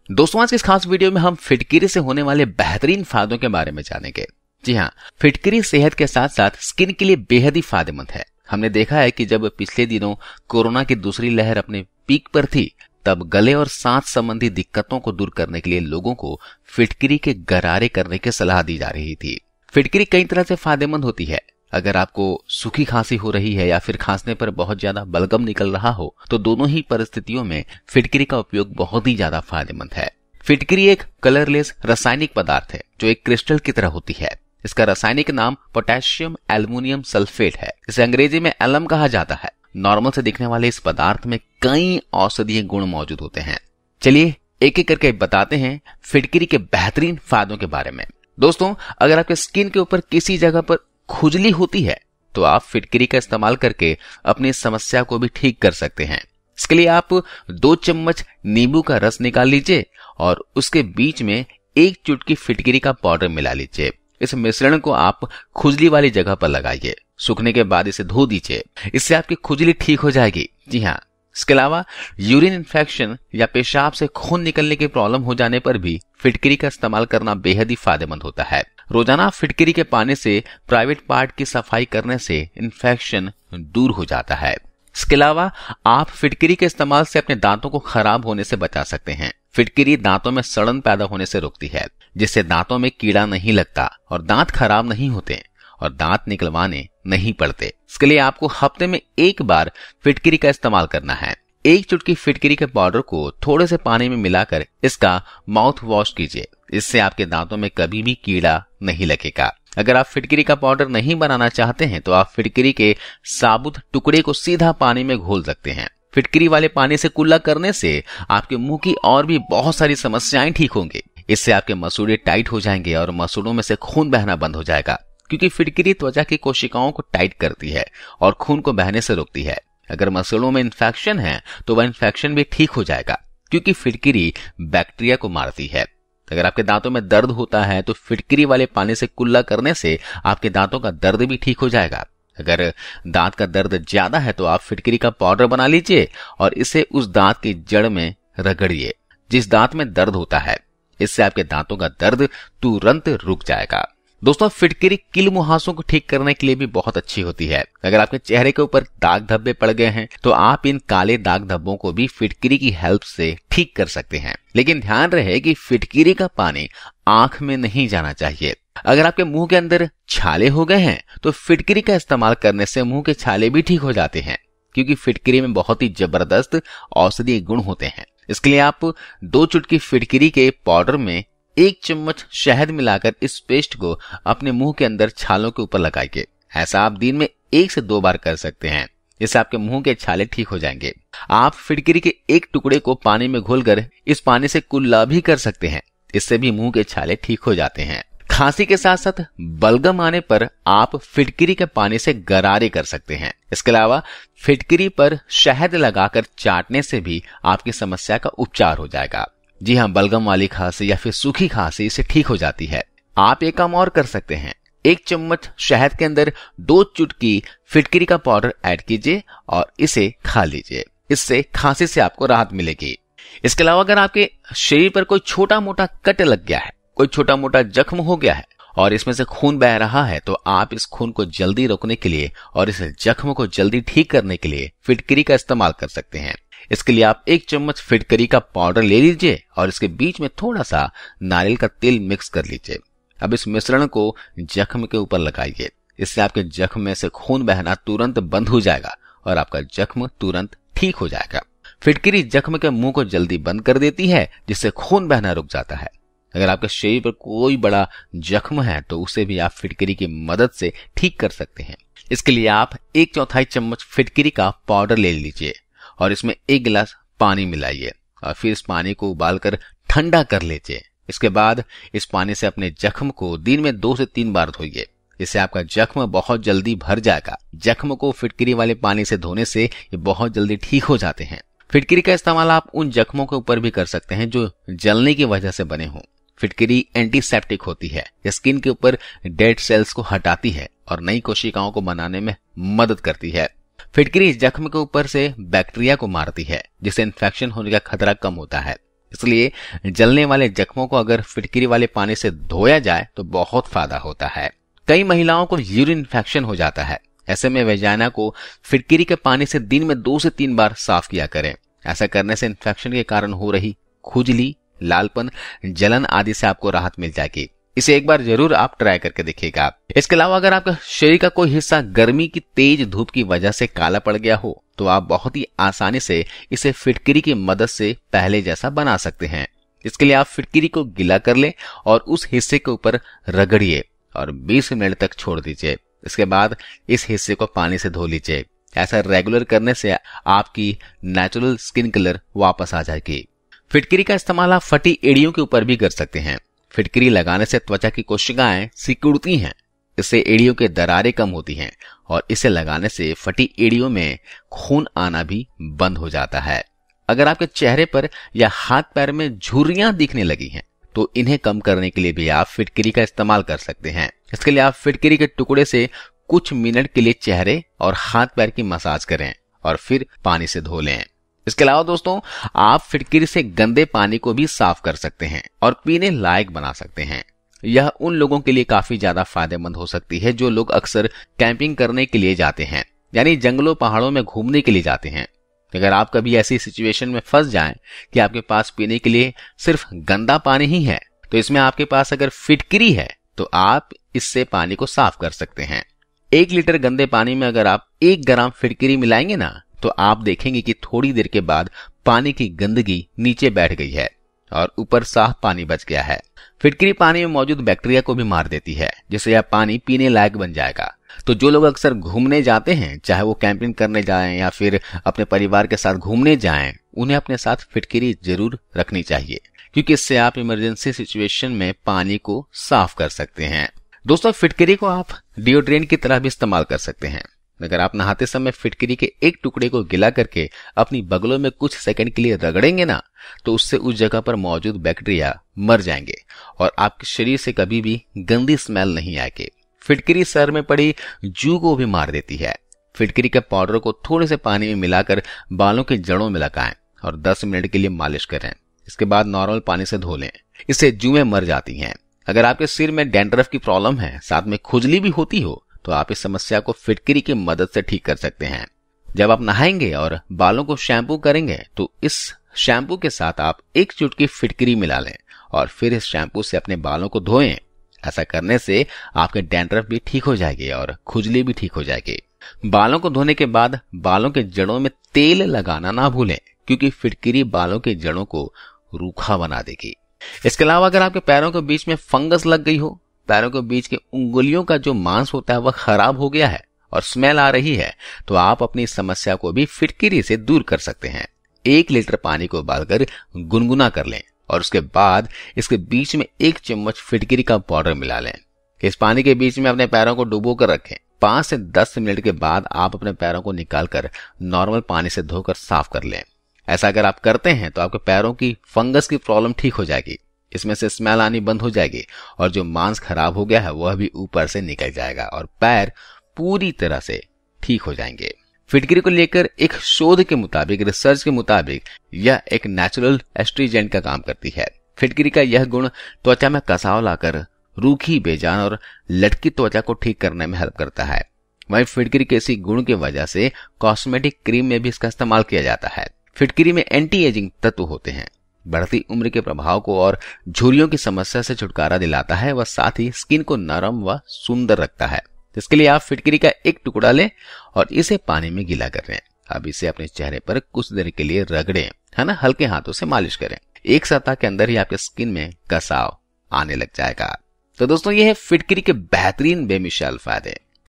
दोस्तों, आज के इस खास वीडियो में हम फिटकिरी से होने वाले बेहतरीन फायदों के बारे में जानेंगे। जी हाँ, फिटकिरी सेहत के साथ साथ स्किन के लिए बेहद ही फायदेमंद है। हमने देखा है कि जब पिछले दिनों कोरोना की दूसरी लहर अपने पीक पर थी, तब गले और सांस संबंधी दिक्कतों को दूर करने के लिए लोगों को फिटकिरी के गरारे करने की सलाह दी जा रही थी। फिटकिरी कई तरह से फायदेमंद होती है। अगर आपको सूखी खांसी हो रही है या फिर खांसने पर बहुत ज्यादा बलगम निकल रहा हो, तो दोनों ही परिस्थितियों में फिटकिरी का उपयोग बहुत ही ज्यादा फायदेमंद है। फिटकिरी एक कलरलेस रासायनिक पदार्थ है जो एक क्रिस्टल की तरह होती है। इसका रासायनिक नाम पोटेशियम एल्युमिनियम सल्फेट है। इसे अंग्रेजी में एलम कहा जाता है। नॉर्मल से दिखने वाले इस पदार्थ में कई औषधीय गुण मौजूद होते हैं। चलिए एक एक करके बताते हैं फिटकिरी के बेहतरीन फायदों के बारे में। दोस्तों, अगर आपके स्किन के ऊपर किसी जगह पर खुजली होती है तो आप फिटकिरी का इस्तेमाल करके अपनी समस्या को भी ठीक कर सकते हैं। इसके लिए आप 2 चम्मच नींबू का रस निकाल लीजिए और उसके बीच में 1 चुटकी फिटकिरी का पाउडर मिला लीजिए। इस मिश्रण को आप खुजली वाली जगह पर लगाइए। सूखने के बाद इसे धो दीजिए। इससे आपकी खुजली ठीक हो जाएगी। जी हाँ, इसके अलावा यूरिन इन्फेक्शन या पेशाब से खून निकलने की प्रॉब्लम हो जाने पर भी फिटकिरी का इस्तेमाल करना बेहद ही फायदेमंद होता है। रोजाना फिटकिरी के पानी से प्राइवेट पार्ट की सफाई करने से इन्फेक्शन दूर हो जाता है। इसके अलावा आप फिटकिरी के इस्तेमाल से अपने दांतों को खराब होने से बचा सकते हैं। फिटकिरी दांतों में सड़न पैदा होने से रोकती है, जिससे दांतों में कीड़ा नहीं लगता और दांत खराब नहीं होते और दांत निकलवाने नहीं पड़ते। इसके लिए आपको हफ्ते में 1 बार फिटकिरी का इस्तेमाल करना है। 1 चुटकी फिटकिरी के पाउडर को थोड़े से पानी में मिलाकर इसका माउथ वॉश कीजिए। इससे आपके दांतों में कभी भी कीड़ा नहीं लगेगा। अगर आप फिटकिरी का पाउडर नहीं बनाना चाहते हैं तो आप फिटकिरी के साबुत टुकड़े को सीधा पानी में घोल सकते हैं। फिटकिरी वाले पानी से कुल्ला करने से आपके मुंह की और भी बहुत सारी समस्याएं ठीक होंगी। इससे आपके मसूड़े टाइट हो जाएंगे और मसूड़ों में से खून बहना बंद हो जाएगा, क्योंकि फिटकिरी त्वचा की कोशिकाओं को टाइट करती है और खून को बहने से रोकती है। अगर मसूड़ों में इन्फेक्शन है तो वह इन्फेक्शन भी ठीक हो जाएगा, क्योंकि फिटकिरी बैक्टीरिया को मारती है। अगर आपके दांतों में दर्द होता है तो फिटकिरी वाले पानी से कुल्ला करने से आपके दांतों का दर्द भी ठीक हो जाएगा। अगर दांत का दर्द ज्यादा है तो आप फिटकिरी का पाउडर बना लीजिए और इसे उस दांत की जड़ में रगड़िए जिस दांत में दर्द होता है। इससे आपके दांतों का दर्द तुरंत रुक जाएगा। दोस्तों, फिटकिरी कील मुहासों को ठीक करने के लिए भी बहुत अच्छी होती है। अगर आपके चेहरे के ऊपर दाग धब्बे पड़ गए हैं तो आप इन काले दाग धब्बों को भी फिटकिरी की हेल्प से ठीक कर सकते हैं। लेकिन ध्यान रहे कि फिटकिरी का पानी आंख में नहीं जाना चाहिए। अगर आपके मुंह के अंदर छाले हो गए हैं तो फिटकिरी का इस्तेमाल करने से मुंह के छाले भी ठीक हो जाते हैं, क्योंकि फिटकिरी में बहुत ही जबरदस्त औषधीय गुण होते हैं। इसके लिए आप 2 चुटकी फिटकिरी के पाउडर में 1 चम्मच शहद मिलाकर इस पेस्ट को अपने मुंह के अंदर छालों के ऊपर लगाइए। ऐसा आप दिन में 1 से 2 बार कर सकते हैं। इससे आपके मुंह के छाले ठीक हो जाएंगे। आप फिटकिरी के 1 टुकड़े को पानी में घोलकर इस पानी से कुल्ला भी कर सकते हैं। इससे भी मुंह के छाले ठीक हो जाते हैं। खांसी के साथ साथ बलगम आने पर आप फिटकिरी के पानी से गरारे कर सकते हैं। इसके अलावा फिटकिरी पर शहद लगाकर चाटने से भी आपकी समस्या का उपचार हो जाएगा। जी हाँ, बलगम वाली खांसी या फिर सूखी खांसी इससे ठीक हो जाती है। आप एक काम और कर सकते हैं। 1 चम्मच शहद के अंदर 2 चुटकी फिटकिरी का पाउडर ऐड कीजिए और इसे खा लीजिए। इससे खांसी से आपको राहत मिलेगी। इसके अलावा अगर आपके शरीर पर कोई छोटा मोटा कट लग गया है, कोई छोटा मोटा जख्म हो गया है और इसमें से खून बह रहा है, तो आप इस खून को जल्दी रोकने के लिए और इस जख्म को जल्दी ठीक करने के लिए फिटकिरी का इस्तेमाल कर सकते हैं। इसके लिए आप 1 चम्मच फिटकिरी का पाउडर ले लीजिए और इसके बीच में थोड़ा सा नारियल का तेल मिक्स कर लीजिए। अब इस मिश्रण को जख्म के ऊपर लगाइए। इससे आपके जख्म में से खून बहना तुरंत बंद हो जाएगा और आपका जख्म तुरंत ठीक हो जाएगा। फिटकिरी जख्म के मुंह को जल्दी बंद कर देती है, जिससे खून बहना रुक जाता है। अगर आपके शरीर पर कोई बड़ा जख्म है तो उसे भी आप फिटकिरी की मदद से ठीक कर सकते हैं। इसके लिए आप 1/4 चम्मच फिटकिरी का पाउडर ले लीजिए और इसमें 1 गिलास पानी मिलाइए और फिर इस पानी को उबालकर ठंडा कर लीजिए। इसके बाद इस पानी से अपने जख्म को दिन में 2 से 3 बार धोइए। इससे आपका जख्म बहुत जल्दी भर जाएगा। जख्म को फिटकिरी वाले पानी से धोने से ये बहुत जल्दी ठीक हो जाते हैं। फिटकिरी का इस्तेमाल आप उन जख्मों के ऊपर भी कर सकते हैं जो जलने की वजह से बने हों। फिटकिरी एंटीसेप्टिक होती है। यह स्किन के ऊपर डेड सेल्स को हटाती है और नई कोशिकाओं को बनाने में मदद करती है। फिटकिरी जख्म के ऊपर से बैक्टीरिया को मारती है, जिससे इन्फेक्शन होने का खतरा कम होता है। इसलिए जलने वाले जख्मों को अगर फिटकरी वाले पानी से धोया जाए तो बहुत फायदा होता है। कई महिलाओं को यूरिन इन्फेक्शन हो जाता है। ऐसे में वेजाइना को फिटकरी के पानी से दिन में 2 से 3 बार साफ किया करें। ऐसा करने से इन्फेक्शन के कारण हो रही खुजली, लालपन, जलन आदि से आपको राहत मिल जाएगी। इसे एक बार जरूर आप ट्राई करके देखिएगा। इसके अलावा अगर आपका शरीर का कोई हिस्सा गर्मी की तेज धूप की वजह से काला पड़ गया हो तो आप बहुत ही आसानी से इसे फिटकरी की मदद से पहले जैसा बना सकते हैं। इसके लिए आप फिटकरी को गीला कर लें और उस हिस्से के ऊपर रगड़िए और 20 मिनट तक छोड़ दीजिए। इसके बाद इस हिस्से को पानी से धो लीजिए। ऐसा रेगुलर करने से आपकी नेचुरल स्किन कलर वापस आ जाएगी। फिटकरी का इस्तेमाल आप फटी एड़ियों के ऊपर भी कर सकते हैं। फिटकरी लगाने से त्वचा की कोशिकाएं सिकुड़ती हैं, इससे एड़ियों के दरारें कम होती हैं और इसे लगाने से फटी एड़ियों में खून आना भी बंद हो जाता है। अगर आपके चेहरे पर या हाथ पैर में झुर्रियां दिखने लगी हैं तो इन्हें कम करने के लिए भी आप फिटकरी का इस्तेमाल कर सकते हैं। इसके लिए आप फिटकरी के टुकड़े से कुछ मिनट के लिए चेहरे और हाथ पैर की मसाज करें और फिर पानी से धो लें। इसके अलावा दोस्तों, आप फिटकरी से गंदे पानी को भी साफ कर सकते हैं और पीने लायक बना सकते हैं। यह उन लोगों के लिए काफी ज्यादा फायदेमंद हो सकती है जो लोग अक्सर कैंपिंग करने के लिए जाते हैं, यानी जंगलों पहाड़ों में घूमने के लिए जाते हैं। अगर आप कभी ऐसी सिचुएशन में फंस जाएं कि आपके पास पीने के लिए सिर्फ गंदा पानी ही है, तो इसमें आपके पास अगर फिटकरी है तो आप इससे पानी को साफ कर सकते हैं। 1 लीटर गंदे पानी में अगर आप 1 ग्राम फिटकरी मिलाएंगे ना तो आप देखेंगे कि थोड़ी देर के बाद पानी की गंदगी नीचे बैठ गई है और ऊपर साफ पानी बच गया है। फिटकरी पानी में मौजूद बैक्टीरिया को भी मार देती है, जिससे यह पानी पीने लायक बन जाएगा। तो जो लोग अक्सर घूमने जाते हैं, चाहे वो कैंपिंग करने जाएं या फिर अपने परिवार के साथ घूमने जाएं, उन्हें अपने साथ फिटकरी जरूर रखनी चाहिए, क्योंकि इससे आप इमरजेंसी सिचुएशन में पानी को साफ कर सकते हैं। दोस्तों, फिटकरी को आप डिओड्रेंट की तरह भी इस्तेमाल कर सकते हैं। अगर आप नहाते समय फिटकरी के एक टुकड़े को गिला करके अपनी बगलों में कुछ सेकंड के लिए रगड़ेंगे ना तो उससे उस जगह पर मौजूद बैक्टीरिया मर जाएंगे और आपके शरीर से कभी भी गंदी स्मेल नहीं आएगी। फिटकरी सर में पड़ी जू को भी मार देती है। फिटकरी के पाउडर को थोड़े से पानी में मिलाकर बालों की जड़ों में लगाएं और 10 मिनट के लिए मालिश करें। इसके बाद नॉर्मल पानी से धो लें, इससे जूएं मर जाती हैं। अगर आपके सिर में डैंड्रफ की प्रॉब्लम है, साथ में खुजली भी होती हो, तो आप इस समस्या को फिटकरी की मदद से ठीक कर सकते हैं। जब आप नहाएंगे और बालों को शैम्पू करेंगे तो इस शैम्पू के साथ आप 1 चुटकी फिटकरी मिला लें और फिर इस शैम्पू से अपने बालों को धोएं। ऐसा करने से आपके डैंड्रफ भी ठीक हो जाएगी और खुजली भी ठीक हो जाएगी। बालों को धोने के बाद बालों के जड़ों में तेल लगाना ना भूलें, क्योंकि फिटकरी बालों के जड़ों को रूखा बना देगी। इसके अलावा अगर आपके पैरों के बीच में फंगस लग गई हो, पैरों के बीच के उंगलियों का जो मांस होता है वह खराब हो गया है और स्मेल आ रही है, तो आप अपनी समस्या को भी फिटकरी से दूर कर सकते हैं। 1 लीटर पानी को उबालकर गुनगुना कर लें और उसके बाद इसके बीच में 1 चम्मच फिटकरी का पाउडर मिला लें। इस पानी के बीच में अपने पैरों को डुबो कर रखें। 5 से 10 मिनट के बाद आप अपने पैरों को निकालकर नॉर्मल पानी से धोकर साफ कर लें। ऐसा अगर आप करते हैं तो आपके पैरों की फंगस की प्रॉब्लम ठीक हो जाएगी, इसमें से स्मेल आनी बंद हो जाएगी और जो मांस खराब हो गया है वह भी ऊपर से निकल जाएगा और पैर पूरी तरह से ठीक हो जाएंगे। फिटकरी को लेकर एक शोध के मुताबिक, रिसर्च के मुताबिक, यह एक नेचुरल एस्ट्रीजेंट का काम करती है। फिटकरी का यह गुण त्वचा में कसाव लाकर रूखी, बेजान और लटकी त्वचा को ठीक करने में हेल्प करता है। वहीं फिटकरी के इसी गुण की वजह से कॉस्मेटिक क्रीम में भी इसका इस्तेमाल किया जाता है। फिटकरी में एंटी एजिंग तत्व होते हैं, बढ़ती उम्र के प्रभाव को और झुर्रियों की समस्या से छुटकारा दिलाता है, वह साथ ही स्किन को नरम व सुंदर रखता है। इसके लिए आप फिटकरी का 1 टुकड़ा लें और इसे पानी में गीला कर लें। अब इसे अपने चेहरे पर कुछ देर के लिए रगड़ें, है ना, हल्के हाथों से मालिश करें। 1 सप्ताह के अंदर ही आपके स्किन में कसाव आने लग जाएगा। तो दोस्तों, ये है फिटकरी के बेहतरीन बेमिसाल फायदे।